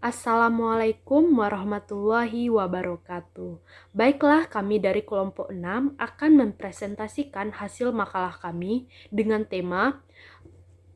Assalamualaikum warahmatullahi wabarakatuh. Baiklah, kami dari kelompok 6 akan mempresentasikan hasil makalah kami dengan tema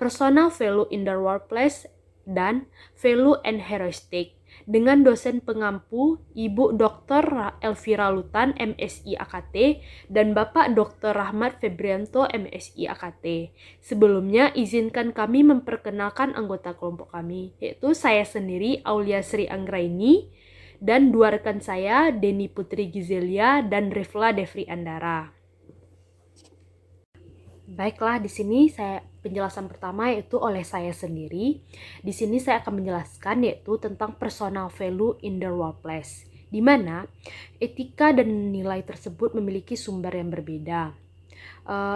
Personal Value in the Workplace dan Value and Heuristic dengan dosen pengampu Ibu Dr. Elvira Lutan MSI AKT dan Bapak Dr. Rahmat Febrianto MSI AKT. Sebelumnya izinkan kami memperkenalkan anggota kelompok kami, yaitu saya sendiri Aulia Sri Anggraini dan dua rekan saya Deni Putri Gizelia dan Rifla Devri Andara. Baiklah, di sini penjelasan pertama yaitu oleh saya sendiri. Di sini saya akan menjelaskan yaitu tentang personal value in the workplace, di mana etika dan nilai tersebut memiliki sumber yang berbeda.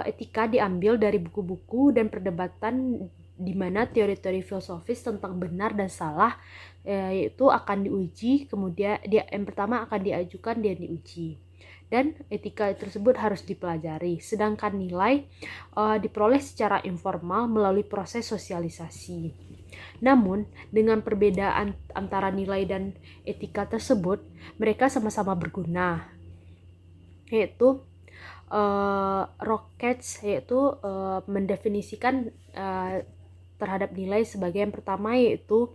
Etika diambil dari buku-buku dan perdebatan di mana teori-teori filosofis tentang benar dan salah yaitu akan diuji, kemudian yang pertama akan diajukan dan diuji. Dan etika tersebut harus dipelajari, sedangkan nilai diperoleh secara informal melalui proses sosialisasi. Namun, dengan perbedaan antara nilai dan etika tersebut, mereka sama-sama berguna, yaitu Rockets mendefinisikan terhadap nilai sebagai yang pertama, yaitu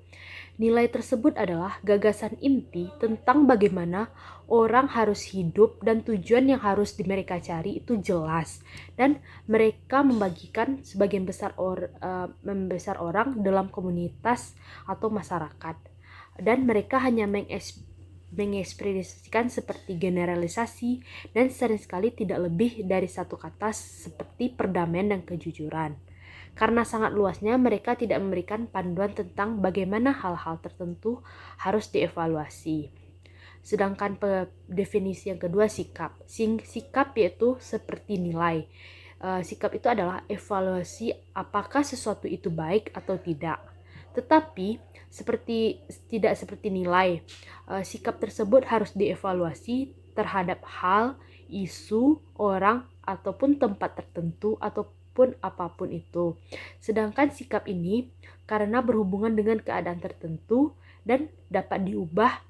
nilai tersebut adalah gagasan inti tentang bagaimana orang harus hidup dan tujuan yang harus mereka cari itu jelas, dan mereka membagikan sebagian besar orang dalam komunitas atau masyarakat, dan mereka hanya mengekspresikan seperti generalisasi dan sering sekali tidak lebih dari satu kata seperti perdamaian dan kejujuran. Karena sangat luasnya, mereka tidak memberikan panduan tentang bagaimana hal-hal tertentu harus dievaluasi. Sedangkan definisi yang kedua, sikap. Sikap yaitu seperti nilai. Sikap itu adalah evaluasi apakah sesuatu itu baik atau tidak. Tetapi tidak seperti nilai. Sikap tersebut harus dievaluasi terhadap hal, isu, orang, ataupun tempat tertentu, ataupun apapun itu. Sedangkan sikap ini karena berhubungan dengan keadaan tertentu dan dapat diubah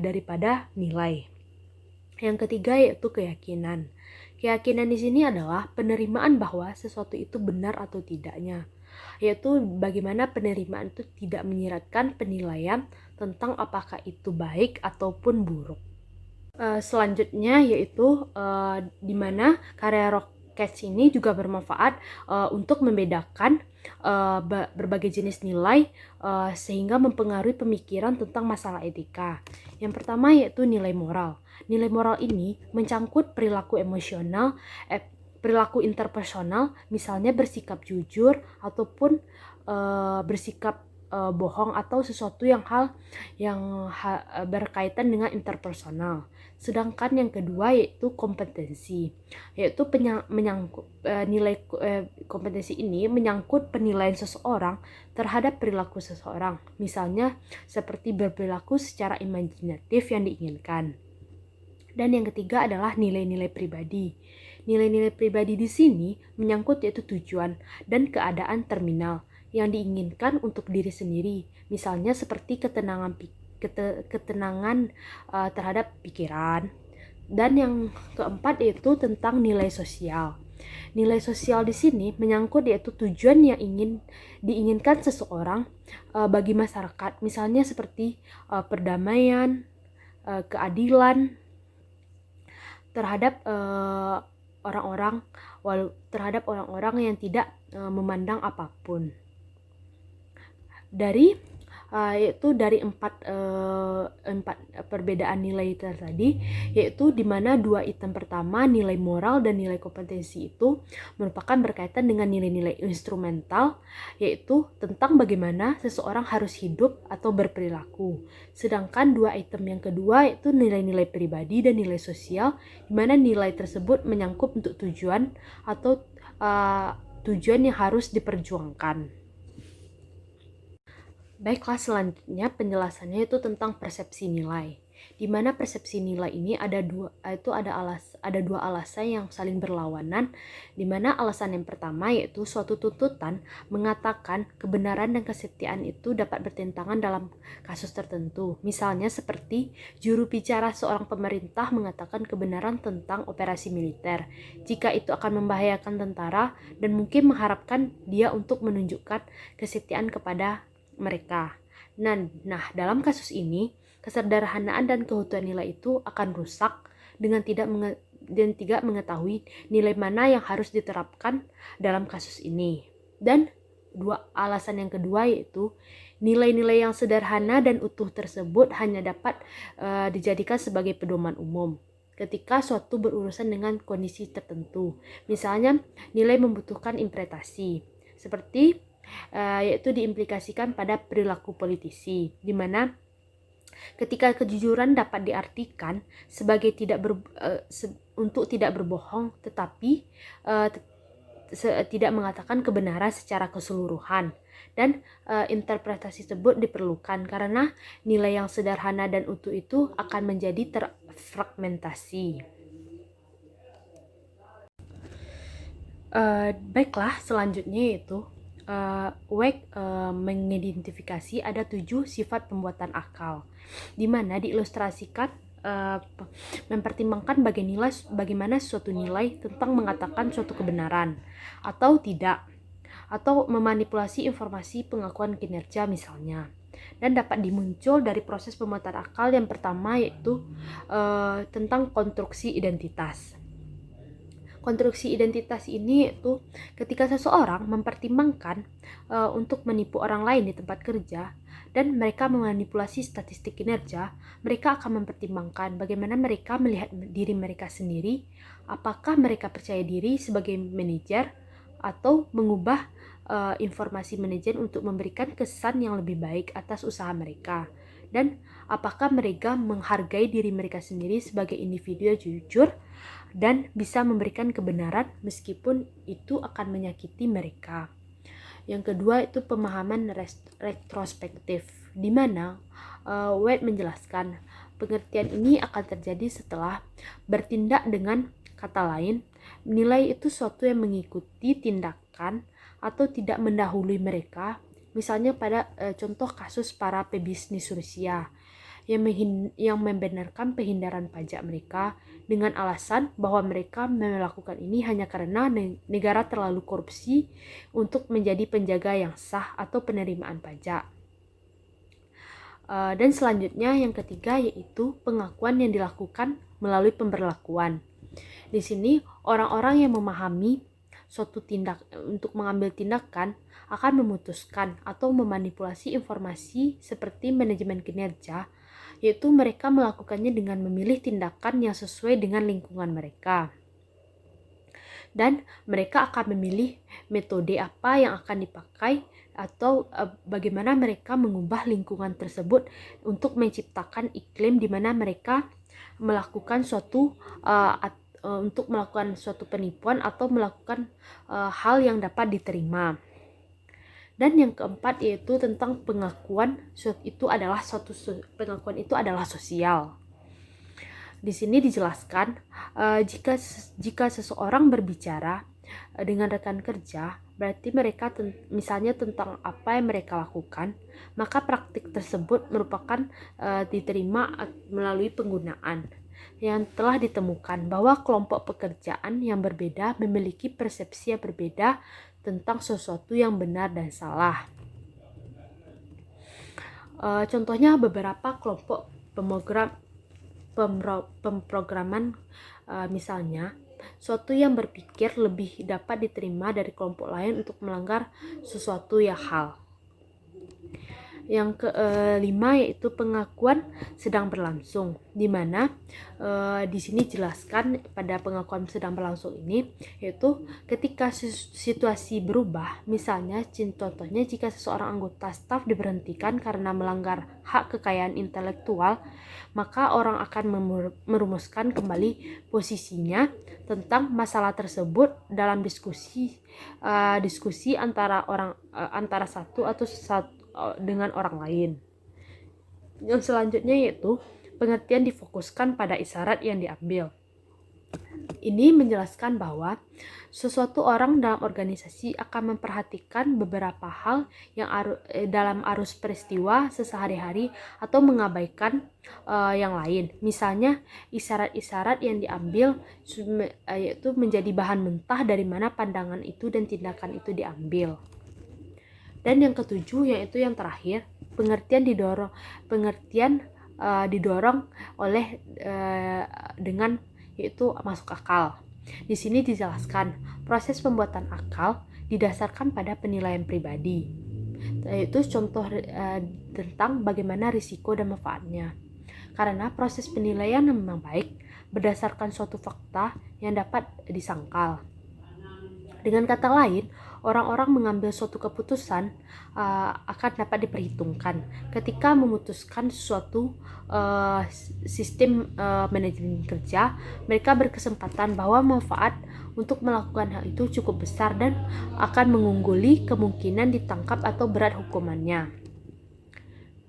daripada nilai. Yang ketiga yaitu keyakinan. Keyakinan di sini adalah penerimaan bahwa sesuatu itu benar atau tidaknya, yaitu bagaimana penerimaan itu tidak menyiratkan penilaian tentang apakah itu baik ataupun buruk. Selanjutnya yaitu di mana karya Rockets ini juga bermanfaat untuk membedakan berbagai jenis nilai sehingga mempengaruhi pemikiran tentang masalah etika. Yang pertama yaitu nilai moral. Nilai moral ini mencangkut perilaku emosional, perilaku interpersonal, misalnya bersikap jujur ataupun bersikap bohong atau sesuatu yang berkaitan dengan interpersonal. Sedangkan yang kedua yaitu kompetensi, yaitu nilai kompetensi ini menyangkut penilaian seseorang terhadap perilaku seseorang, misalnya seperti berperilaku secara imajinatif yang diinginkan. Dan yang ketiga adalah nilai-nilai pribadi. Nilai-nilai pribadi di sini menyangkut yaitu tujuan dan keadaan terminal yang diinginkan untuk diri sendiri, misalnya seperti ketenangan terhadap pikiran. Dan yang keempat yaitu tentang nilai sosial. Nilai sosial di sini menyangkut yaitu tujuan yang diinginkan seseorang bagi masyarakat, misalnya seperti perdamaian, keadilan terhadap orang-orang yang tidak memandang apapun. Dari empat perbedaan nilai tadi, yaitu di mana dua item pertama, nilai moral dan nilai kompetensi, itu merupakan berkaitan dengan nilai-nilai instrumental, yaitu tentang bagaimana seseorang harus hidup atau berperilaku. Sedangkan dua item yang kedua yaitu nilai-nilai pribadi dan nilai sosial, di mana nilai tersebut menyangkut untuk tujuan atau tujuan yang harus diperjuangkan. Baiklah, selanjutnya penjelasannya itu tentang persepsi nilai. di mana persepsi nilai ini ada dua alasan yang saling berlawanan, di mana alasan yang pertama yaitu suatu tuntutan mengatakan kebenaran dan kesetiaan itu dapat bertentangan dalam kasus tertentu. Misalnya seperti juru bicara seorang pemerintah mengatakan kebenaran tentang operasi militer jika itu akan membahayakan tentara dan mungkin mengharapkan dia untuk menunjukkan kesetiaan kepada mereka. Nah, dalam kasus ini kesederhanaan dan keutuhan nilai itu akan rusak dengan tidak mengetahui nilai mana yang harus diterapkan dalam kasus ini. Dan alasan yang kedua yaitu nilai-nilai yang sederhana dan utuh tersebut hanya dapat dijadikan sebagai pedoman umum ketika suatu berurusan dengan kondisi tertentu. Misalnya nilai membutuhkan interpretasi seperti yaitu diimplikasikan pada perilaku politisi, di mana ketika kejujuran dapat diartikan sebagai untuk tidak berbohong tetapi tidak mengatakan kebenaran secara keseluruhan, dan interpretasi tersebut diperlukan karena nilai yang sederhana dan utuh itu akan menjadi terfragmentasi. Baiklah, selanjutnya yaitu Weck mengidentifikasi ada 7 sifat pembuatan akal, di mana diilustrasikan mempertimbangkan bagaimana suatu nilai tentang mengatakan suatu kebenaran atau tidak, atau memanipulasi informasi pengakuan kinerja misalnya, dan dapat dimuncul dari proses pembuatan akal yang pertama yaitu tentang konstruksi identitas. Konstruksi identitas ini yaitu ketika seseorang mempertimbangkan untuk menipu orang lain di tempat kerja dan mereka memanipulasi statistik kinerja, mereka akan mempertimbangkan bagaimana mereka melihat diri mereka sendiri, apakah mereka percaya diri sebagai manajer atau mengubah informasi manajer untuk memberikan kesan yang lebih baik atas usaha mereka, dan apakah mereka menghargai diri mereka sendiri sebagai individu yang jujur dan bisa memberikan kebenaran meskipun itu akan menyakiti mereka. Yang kedua itu pemahaman retrospektif, di mana White menjelaskan pengertian ini akan terjadi setelah bertindak. Dengan kata lain, nilai itu suatu yang mengikuti tindakan atau tidak mendahului mereka. Misalnya pada contoh kasus para pebisnis Rusia yang membenarkan penghindaran pajak mereka dengan alasan bahwa mereka melakukan ini hanya karena negara terlalu korupsi untuk menjadi penjaga yang sah atau penerimaan pajak. Dan selanjutnya yang ketiga yaitu pengakuan yang dilakukan melalui pemberlakuan. Di sini orang-orang yang memahami suatu untuk mengambil tindakan akan memutuskan atau memanipulasi informasi seperti manajemen kinerja, yaitu mereka melakukannya dengan memilih tindakan yang sesuai dengan lingkungan mereka. Dan mereka akan memilih metode apa yang akan dipakai atau bagaimana mereka mengubah lingkungan tersebut untuk menciptakan iklim di mana mereka melakukan untuk melakukan suatu penipuan atau melakukan hal yang dapat diterima. Dan yang keempat yaitu tentang pengakuan itu adalah sosial. Di sini dijelaskan jika seseorang berbicara dengan rekan kerja, berarti mereka misalnya tentang apa yang mereka lakukan, maka praktik tersebut merupakan diterima melalui penggunaan yang telah ditemukan bahwa kelompok pekerjaan yang berbeda memiliki persepsi yang berbeda tentang sesuatu yang benar dan salah. Contohnya beberapa kelompok pemrograman, misalnya suatu yang berpikir lebih dapat diterima dari kelompok lain untuk melanggar sesuatu hal. Yang kelima yaitu pengakuan sedang berlangsung, di mana di sini jelaskan pada pengakuan sedang berlangsung ini yaitu ketika situasi berubah. Misalnya contohnya jika seseorang anggota staf diberhentikan karena melanggar hak kekayaan intelektual, maka orang akan merumuskan kembali posisinya tentang masalah tersebut dalam diskusi antara satu dengan orang lain. Yang selanjutnya yaitu pengertian difokuskan pada isyarat yang diambil. Ini menjelaskan bahwa sesuatu orang dalam organisasi akan memperhatikan beberapa hal yang dalam arus peristiwa sehari-hari atau mengabaikan yang lain. Misalnya, isyarat-isyarat yang diambil yaitu menjadi bahan mentah dari mana pandangan itu dan tindakan itu diambil. Dan yang ketujuh, yaitu yang terakhir, pengertian didorong oleh dengan yaitu masuk akal. Di sini dijelaskan proses pembuatan akal didasarkan pada penilaian pribadi, yaitu contoh tentang bagaimana risiko dan manfaatnya. Karena proses penilaian memang baik berdasarkan suatu fakta yang dapat disangkal. Dengan kata lain, orang-orang mengambil suatu keputusan akan dapat diperhitungkan ketika memutuskan suatu sistem manajemen kerja. Mereka berkesempatan bahwa manfaat untuk melakukan hal itu cukup besar dan akan mengungguli kemungkinan ditangkap atau berat hukumannya.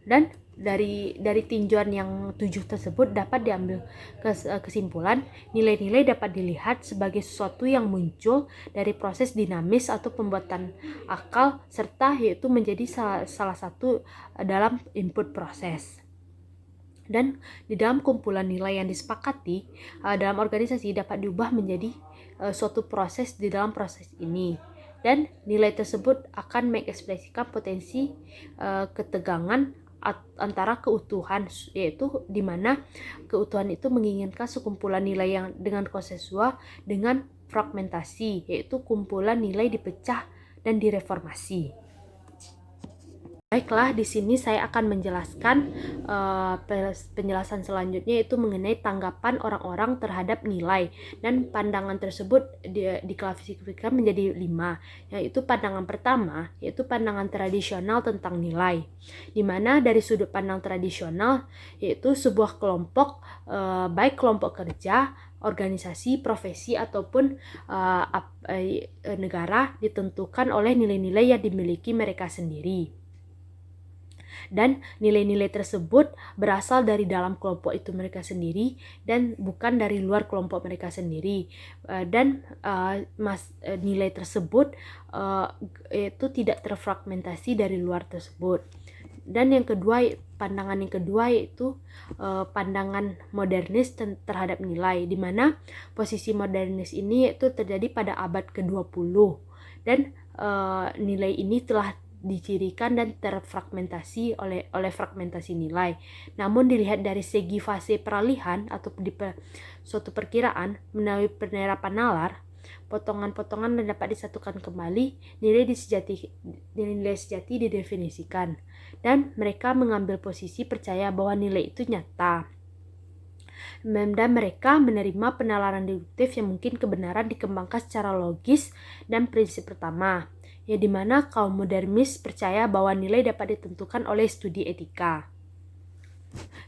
Dan dari tinjauan yang 7 tersebut dapat diambil kesimpulan, nilai-nilai dapat dilihat sebagai sesuatu yang muncul dari proses dinamis atau pembuatan akal, serta yaitu menjadi salah satu dalam input proses. Dan di dalam kumpulan nilai yang disepakati dalam organisasi dapat diubah menjadi suatu proses di dalam proses ini. Dan nilai tersebut akan mengekspresikan potensi ketegangan antara keutuhan, yaitu di mana keutuhan itu menginginkan sekumpulan nilai yang dengan konsensual dengan fragmentasi, yaitu kumpulan nilai dipecah dan direformasi. Baiklah, di sini saya akan menjelaskan penjelasan selanjutnya, yaitu mengenai tanggapan orang-orang terhadap nilai, dan pandangan tersebut diklasifikasikan menjadi 5, yaitu pandangan pertama, yaitu pandangan tradisional tentang nilai, di mana dari sudut pandang tradisional, yaitu sebuah kelompok, baik kelompok kerja, organisasi, profesi, ataupun negara ditentukan oleh nilai-nilai yang dimiliki mereka sendiri. Dan nilai-nilai tersebut berasal dari dalam kelompok itu mereka sendiri dan bukan dari luar kelompok mereka sendiri. Dan nilai tersebut itu tidak terfragmentasi dari luar tersebut. Dan pandangan yang kedua yaitu pandangan modernis terhadap nilai, di mana posisi modernis ini yaitu terjadi pada abad ke-20, dan nilai ini telah dicirikan dan terfragmentasi oleh fragmentasi nilai. Namun dilihat dari segi fase peralihan atau suatu perkiraan melalui penerapan nalar, potongan-potongan dapat disatukan kembali, nilai sejati didefinisikan, dan mereka mengambil posisi percaya bahwa nilai itu nyata. Dan mereka menerima penalaran deduktif yang mungkin kebenaran dikembangkan secara logis dan prinsip pertama, ya di mana kaum modernis percaya bahwa nilai dapat ditentukan oleh studi etika.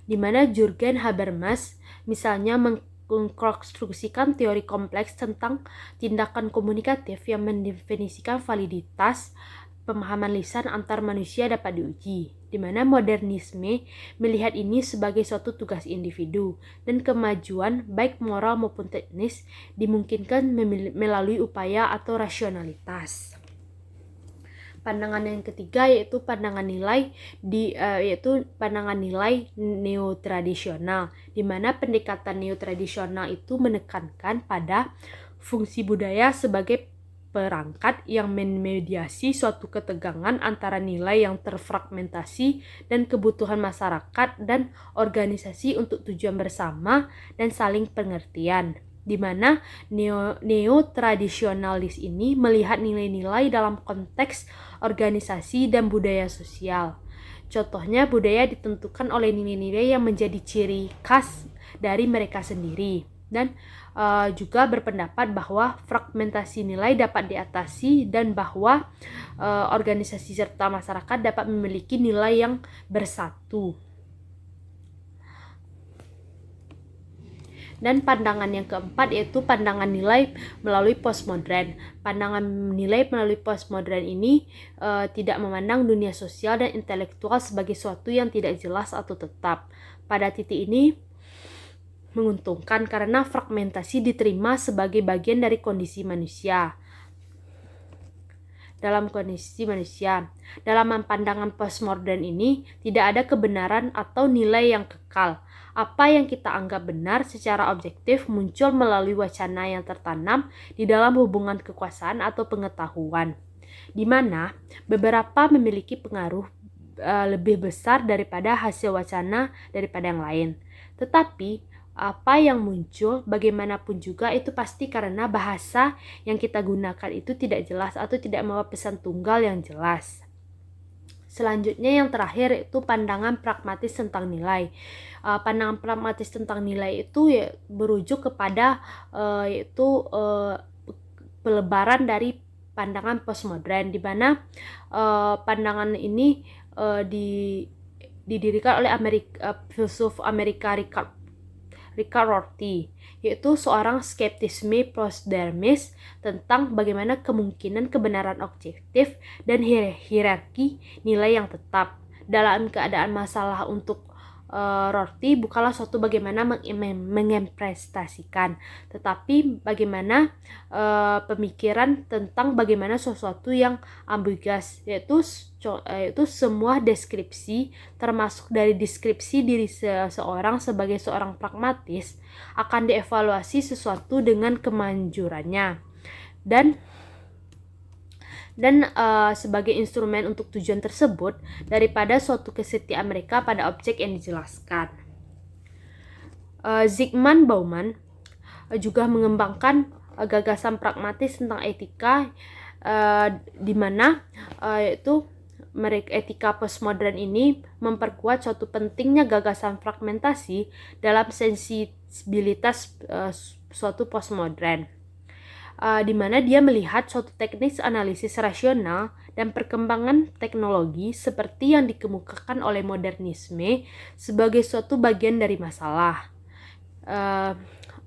Di mana Jürgen Habermas misalnya mengkonstruksikan teori kompleks tentang tindakan komunikatif yang mendefinisikan validitas pemahaman lisan antar manusia dapat diuji, di mana modernisme melihat ini sebagai suatu tugas individu, dan kemajuan baik moral maupun teknis dimungkinkan melalui upaya atau rasionalitas. Pandangan yang ketiga yaitu pandangan nilai neotradisional, di mana pendekatan neotradisional itu menekankan pada fungsi budaya sebagai perangkat yang memediasi suatu ketegangan antara nilai yang terfragmentasi dan kebutuhan masyarakat dan organisasi untuk tujuan bersama dan saling pengertian, di mana neotradisionalis ini melihat nilai-nilai dalam konteks organisasi dan budaya sosial. Contohnya, budaya ditentukan oleh nilai-nilai yang menjadi ciri khas dari mereka sendiri, dan juga berpendapat bahwa fragmentasi nilai dapat diatasi dan bahwa organisasi serta masyarakat dapat memiliki nilai yang bersatu. Dan pandangan yang keempat yaitu pandangan nilai melalui postmodern. Pandangan nilai melalui postmodern ini tidak memandang dunia sosial dan intelektual sebagai suatu yang tidak jelas atau tetap. Pada titik ini menguntungkan karena fragmentasi diterima sebagai bagian dari kondisi manusia. Dalam pandangan postmodern ini tidak ada kebenaran atau nilai yang kekal. Apa yang kita anggap benar secara objektif muncul melalui wacana yang tertanam di dalam hubungan kekuasaan atau pengetahuan, di mana beberapa memiliki pengaruh lebih besar daripada hasil wacana daripada yang lain. Tetapi apa yang muncul bagaimanapun juga itu pasti karena bahasa yang kita gunakan itu tidak jelas atau tidak membawa pesan tunggal yang jelas. Selanjutnya yang terakhir itu pandangan pragmatis tentang nilai. Pandangan pragmatis tentang nilai itu ya berujuk kepada pelebaran dari pandangan postmodern, di mana pandangan ini didirikan oleh filsuf Amerika Richard Rorty, yaitu seorang skeptisme postmodernis tentang bagaimana kemungkinan kebenaran objektif dan hierarki nilai yang tetap. Dalam keadaan masalah untuk Rorty bukanlah suatu bagaimana menginterpretasikan, tetapi bagaimana pemikiran tentang bagaimana sesuatu yang ambiguous, yaitu semua deskripsi, termasuk dari deskripsi diri seseorang sebagai seorang pragmatis, akan dievaluasi sesuatu dengan kemanjurannya dan sebagai instrumen untuk tujuan tersebut daripada suatu kesetiaan mereka pada objek yang dijelaskan. Zygmunt Bauman juga mengembangkan gagasan pragmatis tentang etika, di mana yaitu etika postmodern ini memperkuat suatu pentingnya gagasan fragmentasi dalam sensibilitas suatu postmodern, di mana dia melihat suatu teknik analisis rasional dan perkembangan teknologi seperti yang dikemukakan oleh modernisme sebagai suatu bagian dari masalah.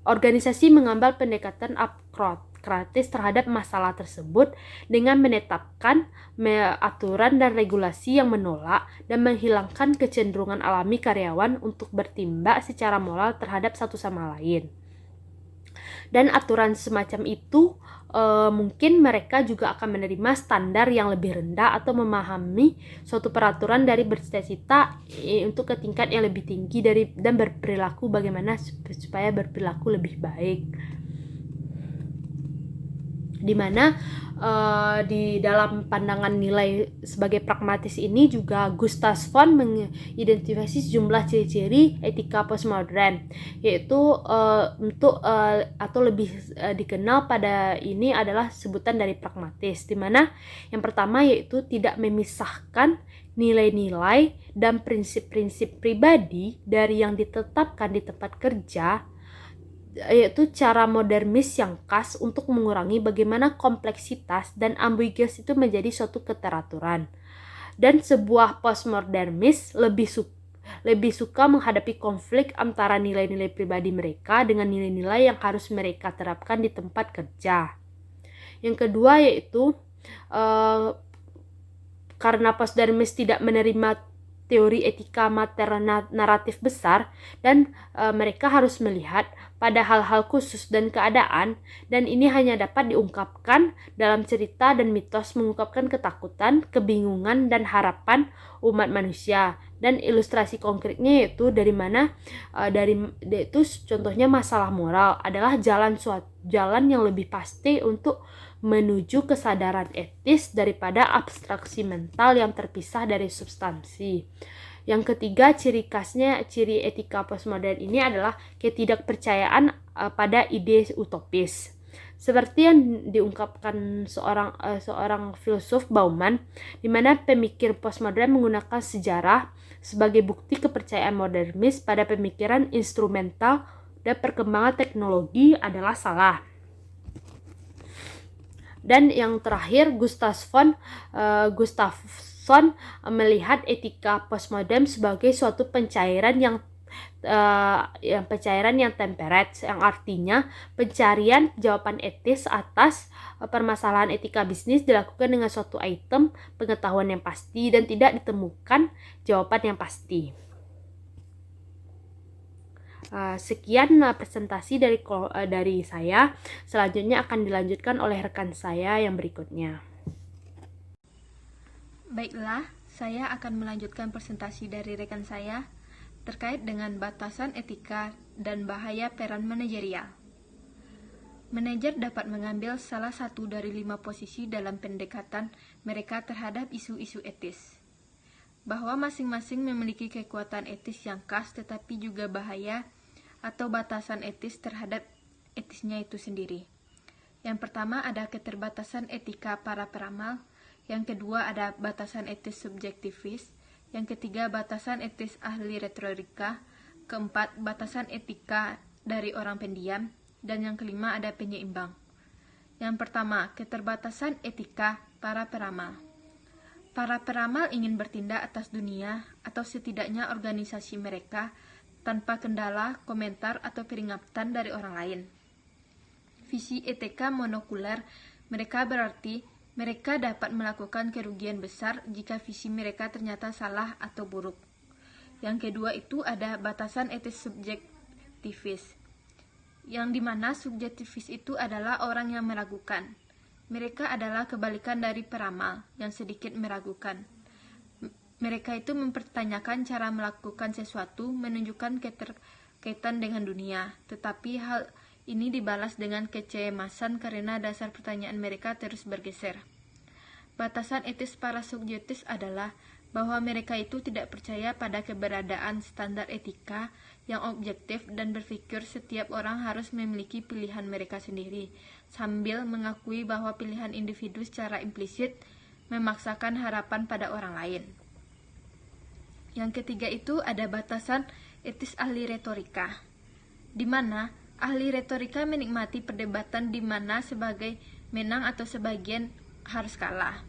Organisasi mengambil pendekatan apokratis terhadap masalah tersebut dengan menetapkan aturan dan regulasi yang menolak dan menghilangkan kecenderungan alami karyawan untuk bertindak secara moral terhadap satu sama lain. Dan aturan semacam itu mungkin mereka juga akan menerima standar yang lebih rendah atau memahami suatu peraturan dari bercita-cita untuk ke tingkat yang lebih tinggi dan berperilaku bagaimana supaya berperilaku lebih baik. Di mana di dalam pandangan nilai sebagai pragmatis ini juga Gustav von mengidentifikasi sejumlah ciri-ciri etika postmodern, yaitu atau lebih dikenal pada ini adalah sebutan dari pragmatis, di mana yang pertama yaitu tidak memisahkan nilai-nilai dan prinsip-prinsip pribadi dari yang ditetapkan di tempat kerja, yaitu cara modernis yang khas untuk mengurangi bagaimana kompleksitas dan ambiguitas itu menjadi suatu keteraturan. Dan sebuah postmodernis lebih suka menghadapi konflik antara nilai-nilai pribadi mereka dengan nilai-nilai yang harus mereka terapkan di tempat kerja. Yang kedua yaitu karena postmodernis tidak menerima teori etika naratif besar dan mereka harus melihat pada hal-hal khusus dan keadaan, dan ini hanya dapat diungkapkan dalam cerita dan mitos mengungkapkan ketakutan, kebingungan dan harapan umat manusia. Dan ilustrasi konkretnya yaitu itu contohnya masalah moral adalah jalan yang lebih pasti untuk menuju kesadaran etis daripada abstraksi mental yang terpisah dari substansi. Yang ketiga, ciri etika postmodern ini adalah ketidakpercayaan pada ide utopis. Seperti yang diungkapkan seorang filsuf Bauman, di mana pemikir postmodern menggunakan sejarah sebagai bukti kepercayaan modernis pada pemikiran instrumental dan perkembangan teknologi adalah salah. Dan yang terakhir, Gustafsson melihat etika postmodern sebagai suatu pencairan yang yang pencairan yang temperate, yang artinya pencarian jawaban etis atas permasalahan etika bisnis dilakukan dengan suatu item pengetahuan yang pasti dan tidak ditemukan jawaban yang pasti. Sekian presentasi dari saya. Selanjutnya akan dilanjutkan oleh rekan saya yang berikutnya. Baiklah, saya akan melanjutkan presentasi dari rekan saya terkait dengan batasan etika dan bahaya peran manajerial. Manajer dapat mengambil salah satu dari 5 posisi dalam pendekatan mereka terhadap isu-isu etis. Bahwa masing-masing memiliki kekuatan etis yang khas tetapi juga bahaya atau batasan etis terhadap etisnya itu sendiri. Yang pertama ada keterbatasan etika para peramal, yang kedua ada batasan etis subjektivis, yang ketiga batasan etis ahli retorika, keempat batasan etika dari orang pendiam, dan yang kelima ada penyeimbang. Yang pertama, keterbatasan etika para peramal. Para peramal ingin bertindak atas dunia atau setidaknya organisasi mereka tanpa kendala, komentar, atau peringatan dari orang lain. Visi etika monokuler mereka berarti mereka dapat melakukan kerugian besar jika visi mereka ternyata salah atau buruk. Yang kedua itu ada batasan etis subjektivis, yang dimana subjektivis itu adalah orang yang meragukan. Mereka adalah kebalikan dari peramal yang sedikit meragukan. Mereka itu mempertanyakan cara melakukan sesuatu, menunjukkan keterkaitan dengan dunia, tetapi hal ini dibalas dengan kecemasan karena dasar pertanyaan mereka terus bergeser. Batasan etis para subjektif adalah bahwa mereka itu tidak percaya pada keberadaan standar etika yang objektif dan berpikir setiap orang harus memiliki pilihan mereka sendiri, sambil mengakui bahwa pilihan individu secara implisit memaksakan harapan pada orang lain. Yang ketiga itu ada batasan etis ahli retorika, di mana ahli retorika menikmati perdebatan di mana sebagai menang atau sebagian harus kalah.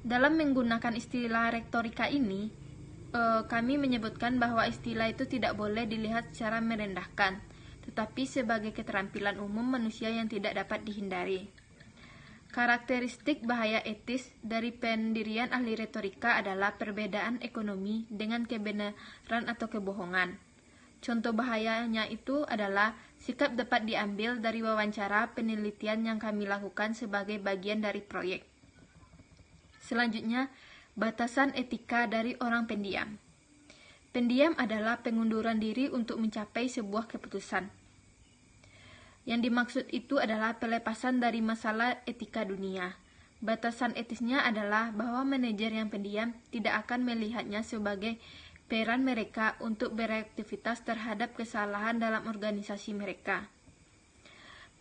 Dalam menggunakan istilah retorika ini, kami menyebutkan bahwa istilah itu tidak boleh dilihat secara merendahkan, tetapi sebagai keterampilan umum manusia yang tidak dapat dihindari. Karakteristik bahaya etis dari pendirian ahli retorika adalah perbedaan ekonomi dengan kebenaran atau kebohongan. Contoh bahayanya itu adalah sikap dapat diambil dari wawancara penelitian yang kami lakukan sebagai bagian dari proyek. Selanjutnya, batasan etika dari orang pendiam. Pendiam adalah pengunduran diri untuk mencapai sebuah keputusan. Yang dimaksud itu adalah pelepasan dari masalah etika dunia. Batasan etisnya adalah bahwa manajer yang pendiam tidak akan melihatnya sebagai peran mereka untuk beraktivitas terhadap kesalahan dalam organisasi mereka.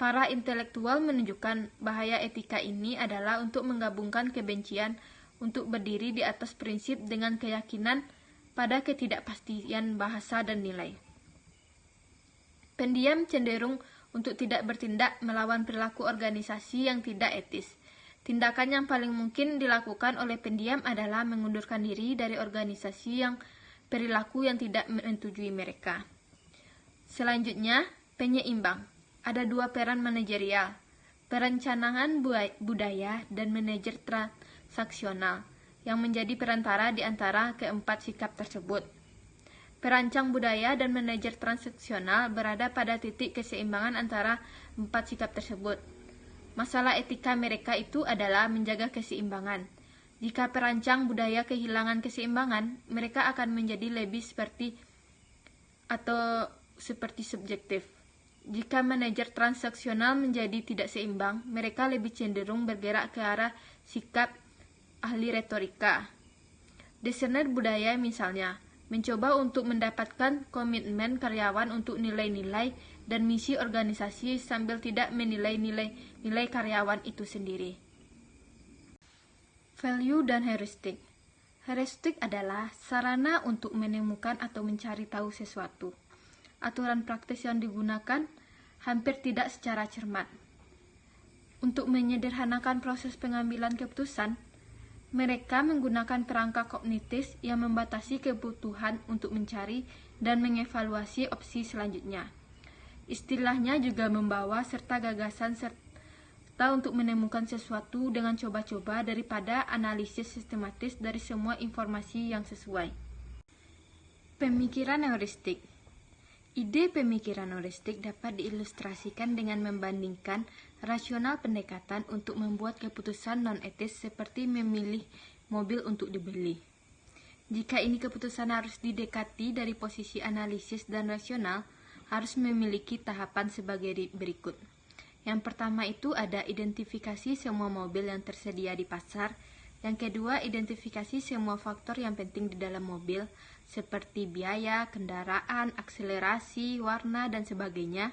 Para intelektual menunjukkan bahaya etika ini adalah untuk menggabungkan kebencian untuk berdiri di atas prinsip dengan keyakinan pada ketidakpastian bahasa dan nilai. Pendiam cenderung untuk tidak bertindak melawan perilaku organisasi yang tidak etis. Tindakan yang paling mungkin dilakukan oleh pendiam adalah mengundurkan diri dari organisasi yang perilaku yang tidak menyetujui mereka. Selanjutnya, penyeimbang. Ada 2 peran manajerial, perencanaan budaya dan manajer transaksional, yang menjadi perantara di antara keempat sikap tersebut. Perancang budaya dan manajer transaksional berada pada titik keseimbangan antara 4 sikap tersebut. Masalah etika mereka itu adalah menjaga keseimbangan. Jika perancang budaya kehilangan keseimbangan, mereka akan menjadi lebih seperti subjektif. Jika manajer transaksional menjadi tidak seimbang, mereka lebih cenderung bergerak ke arah sikap ahli retorika. Desainer budaya misalnya mencoba untuk mendapatkan komitmen karyawan untuk nilai-nilai dan misi organisasi sambil tidak menilai nilai karyawan itu sendiri. Value dan heuristik. Heuristik adalah sarana untuk menemukan atau mencari tahu sesuatu. Aturan praktis yang digunakan hampir tidak secara cermat. Untuk menyederhanakan proses pengambilan keputusan, Mereka menggunakan perangkat kognitif yang membatasi kebutuhan untuk mencari dan mengevaluasi opsi selanjutnya. Istilahnya juga membawa serta gagasan serta untuk menemukan sesuatu dengan coba-coba daripada analisis sistematis dari semua informasi yang sesuai. Pemikiran heuristik. Ide pemikiran heuristik dapat diilustrasikan dengan membandingkan rasional pendekatan untuk membuat keputusan non-etis seperti memilih mobil untuk dibeli. Jika ini keputusan harus didekati dari posisi analisis dan rasional, harus memiliki tahapan sebagai berikut. Yang pertama itu ada identifikasi semua mobil yang tersedia di pasar. Yang kedua, identifikasi semua faktor yang penting di dalam mobil, seperti biaya, kendaraan, akselerasi, warna, dan sebagainya.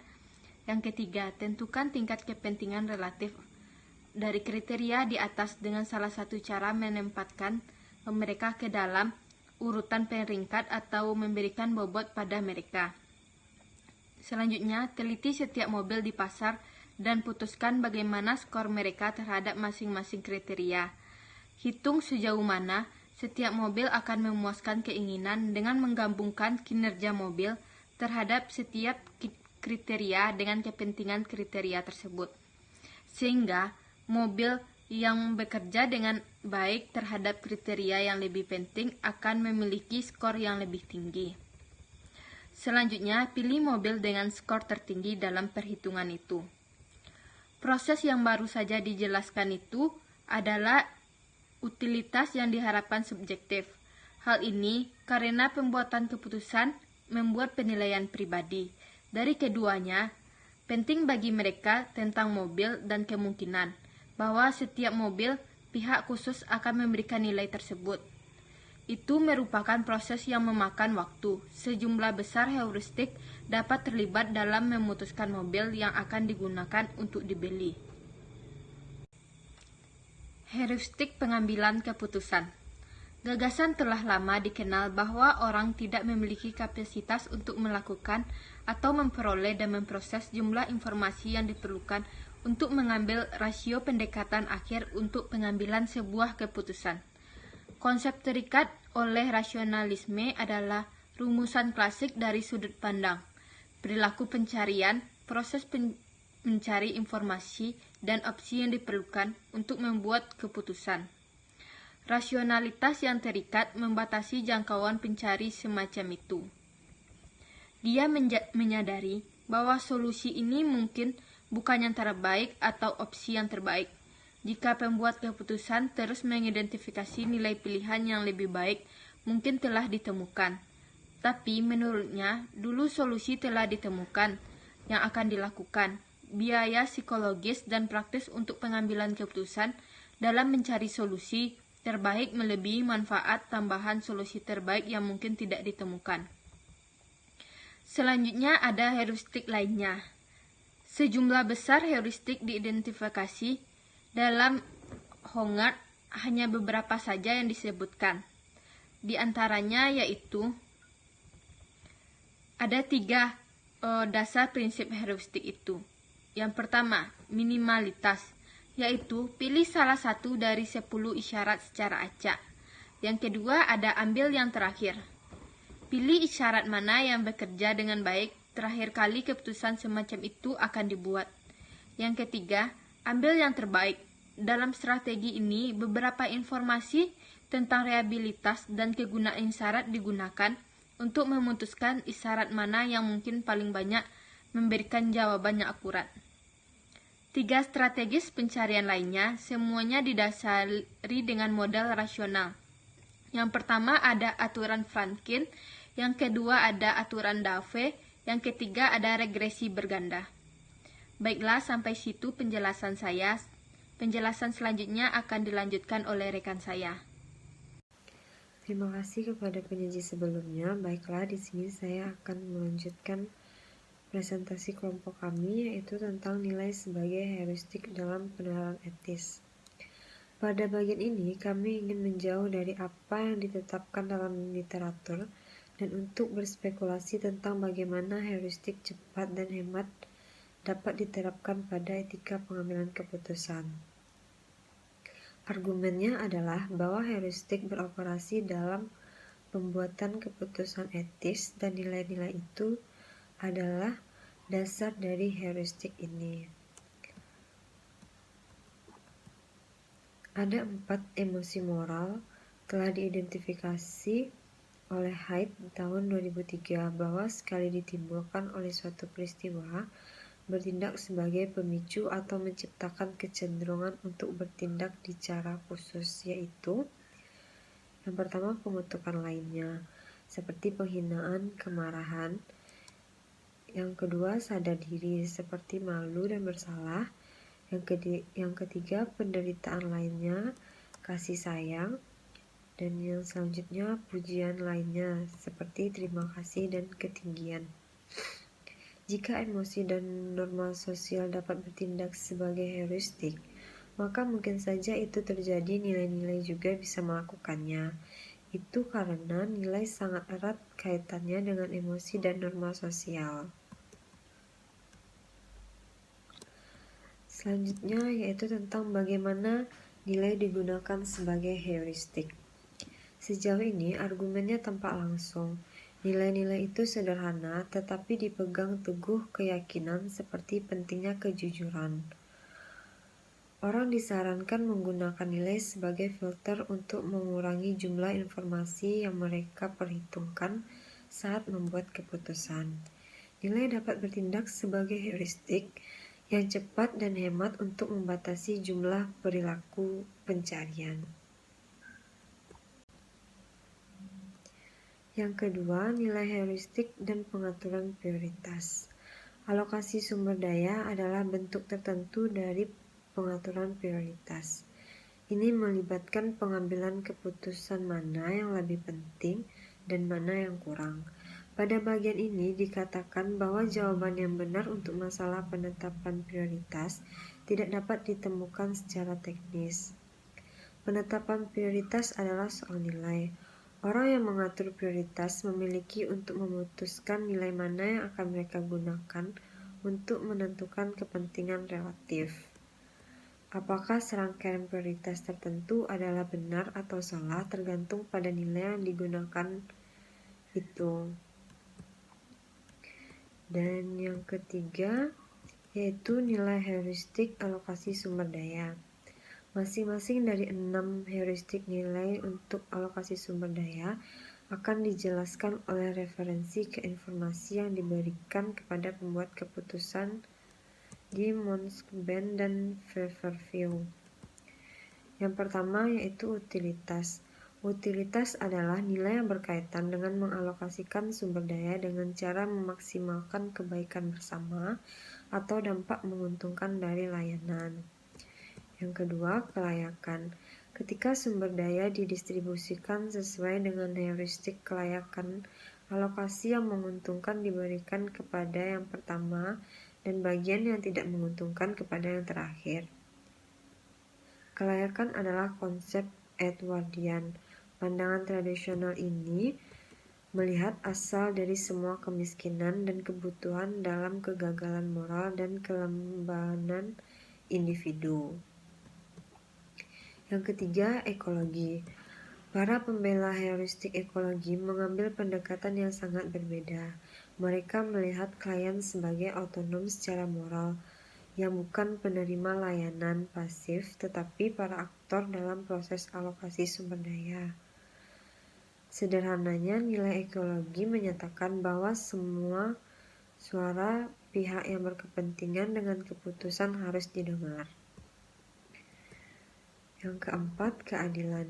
Yang ketiga, tentukan tingkat kepentingan relatif dari kriteria di atas dengan salah satu cara menempatkan mereka ke dalam urutan peringkat atau memberikan bobot pada mereka. Selanjutnya, teliti setiap mobil di pasar dan putuskan bagaimana skor mereka terhadap masing-masing kriteria. Hitung sejauh mana setiap mobil akan memuaskan keinginan dengan menggabungkan kinerja mobil terhadap setiap kriteria dengan kepentingan kriteria tersebut. Sehingga mobil yang bekerja dengan baik terhadap kriteria yang lebih penting akan memiliki skor yang lebih tinggi. Selanjutnya, pilih mobil dengan skor tertinggi dalam perhitungan itu. Proses yang baru saja dijelaskan itu adalah utilitas yang diharapkan subjektif. Hal ini karena pembuatan keputusan membuat penilaian pribadi. Dari keduanya, penting bagi mereka tentang mobil dan kemungkinan bahwa setiap mobil pihak khusus akan memberikan nilai tersebut. Itu merupakan proses yang memakan waktu. Sejumlah besar heuristik dapat terlibat dalam memutuskan mobil yang akan digunakan untuk dibeli. Heuristik pengambilan keputusan. Gagasan telah lama dikenal bahwa orang tidak memiliki kapasitas untuk melakukan atau memperoleh dan memproses jumlah informasi yang diperlukan untuk mengambil rasio pendekatan akhir untuk pengambilan sebuah keputusan. Konsep terikat oleh rasionalisme adalah rumusan klasik dari sudut pandang, perilaku pencarian, proses mencari informasi, dan opsi yang diperlukan untuk membuat keputusan. Rasionalitas yang terikat membatasi jangkauan pencari semacam itu. Dia menyadari bahwa solusi ini mungkin bukan yang terbaik atau opsi yang terbaik. Jika pembuat keputusan terus mengidentifikasi nilai pilihan yang lebih baik, mungkin telah ditemukan. Tapi menurutnya, dulu solusi telah ditemukan yang akan dilakukan. Biaya psikologis dan praktis untuk pengambilan keputusan dalam mencari solusi terbaik melebihi manfaat tambahan solusi terbaik yang mungkin tidak ditemukan. Selanjutnya ada heuristik lainnya. Sejumlah besar heuristik diidentifikasi dalam Hogarth, hanya beberapa saja yang disebutkan. Di antaranya yaitu ada 3 dasar prinsip heuristik itu. Yang pertama, minimalitas, yaitu pilih salah satu dari 10 isyarat secara acak. Yang kedua ada ambil yang terakhir. Pilih isyarat mana yang bekerja dengan baik, terakhir kali keputusan semacam itu akan dibuat. Yang ketiga, ambil yang terbaik. Dalam strategi ini, beberapa informasi tentang rehabilitas dan kegunaan isyarat digunakan untuk memutuskan isyarat mana yang mungkin paling banyak memberikan jawaban yang akurat. 3 strategis pencarian lainnya, semuanya didasari dengan modal rasional. Yang pertama ada aturan Franklin, yang kedua ada aturan Dave, yang ketiga ada regresi berganda. Baiklah, sampai situ penjelasan saya. Penjelasan selanjutnya akan dilanjutkan oleh rekan saya. Terima kasih kepada penyaji sebelumnya. Baiklah, di sini saya akan melanjutkan presentasi kelompok kami, yaitu tentang nilai sebagai heuristik dalam penerapan etis. Pada bagian ini, kami ingin menjauh dari apa yang ditetapkan dalam literatur dan untuk berspekulasi tentang bagaimana heuristik cepat dan hemat dapat diterapkan pada etika pengambilan keputusan. Argumennya adalah bahwa heuristik beroperasi dalam pembuatan keputusan etis dan nilai-nilai itu adalah dasar dari heuristik ini. Ada 4 emosi moral telah diidentifikasi oleh Haidt tahun 2003 bahwa sekali ditimbulkan oleh suatu peristiwa, bertindak sebagai pemicu atau menciptakan kecenderungan untuk bertindak di cara khusus, yaitu yang pertama pengutukan lainnya, seperti penghinaan, kemarahan. Yang kedua sadar diri, seperti malu dan bersalah. Yang ketiga penderitaan lainnya, kasih sayang. Dan yang selanjutnya pujian lainnya, seperti terima kasih dan ketinggian. Jika emosi dan norma sosial dapat bertindak sebagai heuristik, maka mungkin saja itu terjadi nilai-nilai juga bisa melakukannya. Itu karena nilai sangat erat kaitannya dengan emosi dan norma sosial. Selanjutnya yaitu tentang bagaimana nilai digunakan sebagai heuristik. Sejauh ini argumennya tampak langsung. Nilai-nilai itu sederhana, tetapi dipegang teguh keyakinan seperti pentingnya kejujuran. Orang disarankan menggunakan nilai sebagai filter untuk mengurangi jumlah informasi yang mereka perhitungkan saat membuat keputusan. Nilai dapat bertindak sebagai heuristik yang cepat dan hemat untuk membatasi jumlah perilaku pencarian. Yang kedua, nilai heuristik dan pengaturan prioritas. Alokasi sumber daya adalah bentuk tertentu dari pengaturan prioritas. Ini melibatkan pengambilan keputusan mana yang lebih penting dan mana yang kurang. Pada bagian ini dikatakan bahwa jawaban yang benar untuk masalah penetapan prioritas tidak dapat ditemukan secara teknis. Penetapan prioritas adalah soal nilai. Orang yang mengatur prioritas memiliki untuk memutuskan nilai mana yang akan mereka gunakan untuk menentukan kepentingan relatif. Apakah serangkaian prioritas tertentu adalah benar atau salah tergantung pada nilai yang digunakan itu. Dan yang ketiga yaitu nilai heuristik alokasi sumber daya. Masing-masing dari 6 heuristik nilai untuk alokasi sumber daya akan dijelaskan oleh referensi ke informasi yang diberikan kepada pembuat keputusan di Monkband dan Fairview. Yang pertama yaitu utilitas. Utilitas adalah nilai yang berkaitan dengan mengalokasikan sumber daya dengan cara memaksimalkan kebaikan bersama atau dampak menguntungkan dari layanan. Yang kedua, kelayakan. Ketika sumber daya didistribusikan sesuai dengan heuristik kelayakan, alokasi yang menguntungkan diberikan kepada yang pertama dan bagian yang tidak menguntungkan kepada yang terakhir. Kelayakan adalah konsep Edwardian. Pandangan tradisional ini melihat asal dari semua kemiskinan dan kebutuhan dalam kegagalan moral dan kelembanan individu. Yang ketiga, ekologi. Para pembela heuristik ekologi mengambil pendekatan yang sangat berbeda. Mereka melihat klien sebagai otonom secara moral, yang bukan penerima layanan pasif, tetapi para aktor dalam proses alokasi sumber daya. Sederhananya, nilai ekologi menyatakan bahwa semua suara pihak yang berkepentingan dengan keputusan harus didengar. Yang keempat, keadilan.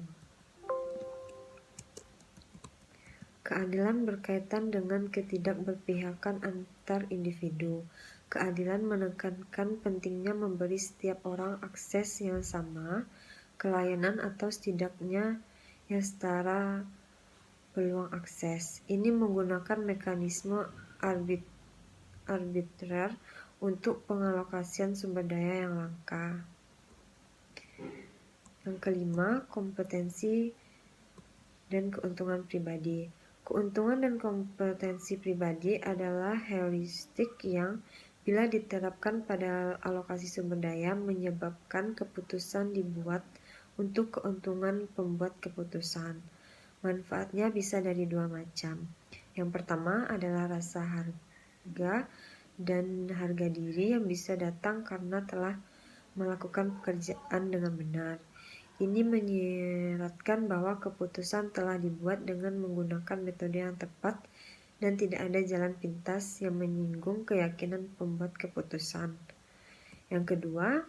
Keadilan berkaitan dengan ketidakberpihakan antar individu. Keadilan menekankan pentingnya memberi setiap orang akses yang sama ke layanan atau setidaknya yang setara peluang akses. Ini menggunakan mekanisme arbitrer untuk pengalokasian sumber daya yang langka. Yang kelima, kompetensi dan keuntungan pribadi. Keuntungan dan kompetensi pribadi adalah heuristik yang bila diterapkan pada alokasi sumber daya menyebabkan keputusan dibuat untuk keuntungan pembuat keputusan. Manfaatnya bisa dari dua macam. Yang pertama adalah rasa harga dan harga diri yang bisa datang karena telah melakukan pekerjaan dengan benar. Ini menyiratkan bahwa keputusan telah dibuat dengan menggunakan metode yang tepat dan tidak ada jalan pintas yang menyinggung keyakinan pembuat keputusan. Yang kedua,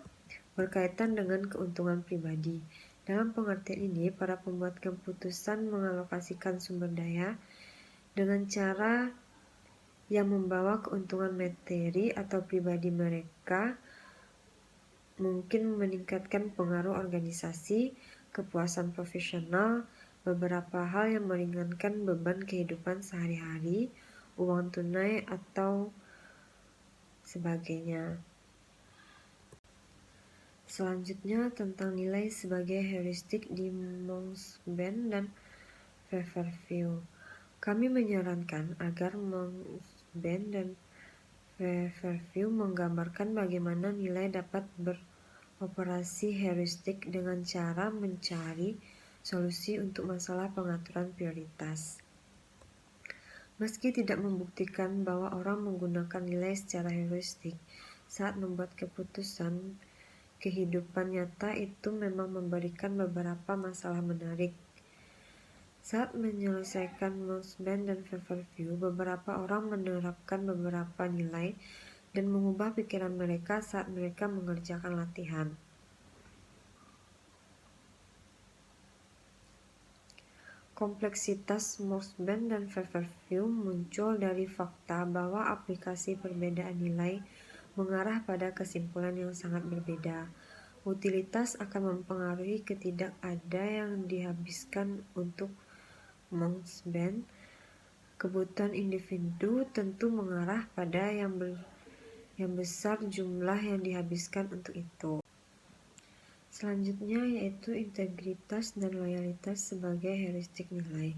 berkaitan dengan keuntungan pribadi. Dalam pengertian ini, para pembuat keputusan mengalokasikan sumber daya dengan cara yang membawa keuntungan materi atau pribadi mereka, mungkin meningkatkan pengaruh organisasi, kepuasan profesional, beberapa hal yang meringankan beban kehidupan sehari-hari, uang tunai, atau sebagainya. Selanjutnya tentang nilai sebagai heuristik di Mongsben dan Feverview. Kami menyarankan agar Mongsben dan Feverview menggambarkan bagaimana nilai dapat beroperasi heuristik dengan cara mencari solusi untuk masalah pengaturan prioritas. Meski tidak membuktikan bahwa orang menggunakan nilai secara heuristik saat membuat keputusan, kehidupan nyata itu memang memberikan beberapa masalah menarik. Saat menyelesaikan Mongsben dan Feverview, beberapa orang menerapkan beberapa nilai dan mengubah pikiran mereka saat mereka mengerjakan latihan. Kompleksitas Mongsben dan Feverview muncul dari fakta bahwa aplikasi perbedaan nilai mengarah pada kesimpulan yang sangat berbeda. Utilitas akan mempengaruhi ketidakada yang dihabiskan untuk Mongsben. Kebutuhan individu tentu mengarah pada yang besar jumlah yang dihabiskan untuk itu. Selanjutnya yaitu integritas dan loyalitas sebagai heuristik nilai.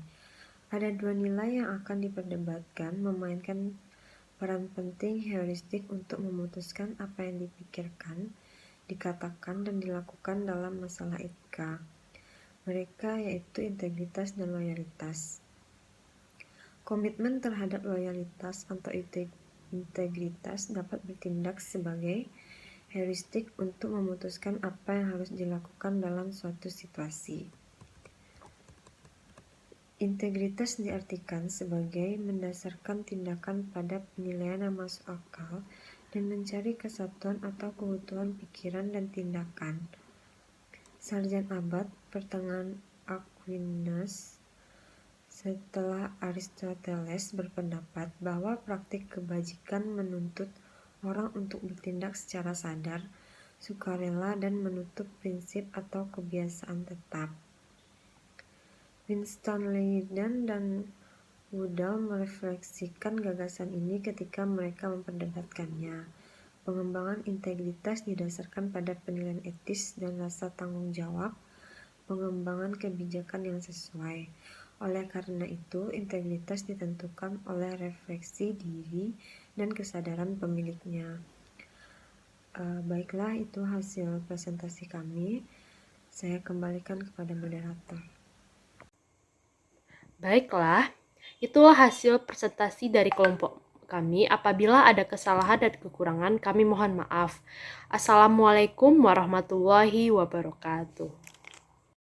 Ada dua nilai yang akan diperdebatkan memainkan peran penting heuristik untuk memutuskan apa yang dipikirkan, dikatakan, dan dilakukan dalam masalah etika. Mereka yaitu integritas dan loyalitas. Komitmen terhadap loyalitas atau integritas dapat bertindak sebagai heuristik untuk memutuskan apa yang harus dilakukan dalam suatu situasi. Integritas diartikan sebagai mendasarkan tindakan pada penilaian yang masuk akal dan mencari kesatuan atau keutuhan pikiran dan tindakan. Sarjan abad pertengahan Aquinas setelah Aristoteles berpendapat bahwa praktik kebajikan menuntut orang untuk bertindak secara sadar, sukarela, dan menutup prinsip atau kebiasaan tetap. Winston Leiden dan Woodall merefleksikan gagasan ini ketika mereka memperdebatkannya. Pengembangan integritas didasarkan pada penilaian etis dan rasa tanggung jawab, pengembangan kebijakan yang sesuai. Oleh karena itu, integritas ditentukan oleh refleksi diri dan kesadaran pemiliknya. Baiklah, itu hasil presentasi kami. Saya kembalikan kepada moderator. Baiklah, itulah hasil presentasi dari kelompok kami. Apabila ada kesalahan dan kekurangan, kami mohon maaf. Assalamualaikum warahmatullahi wabarakatuh.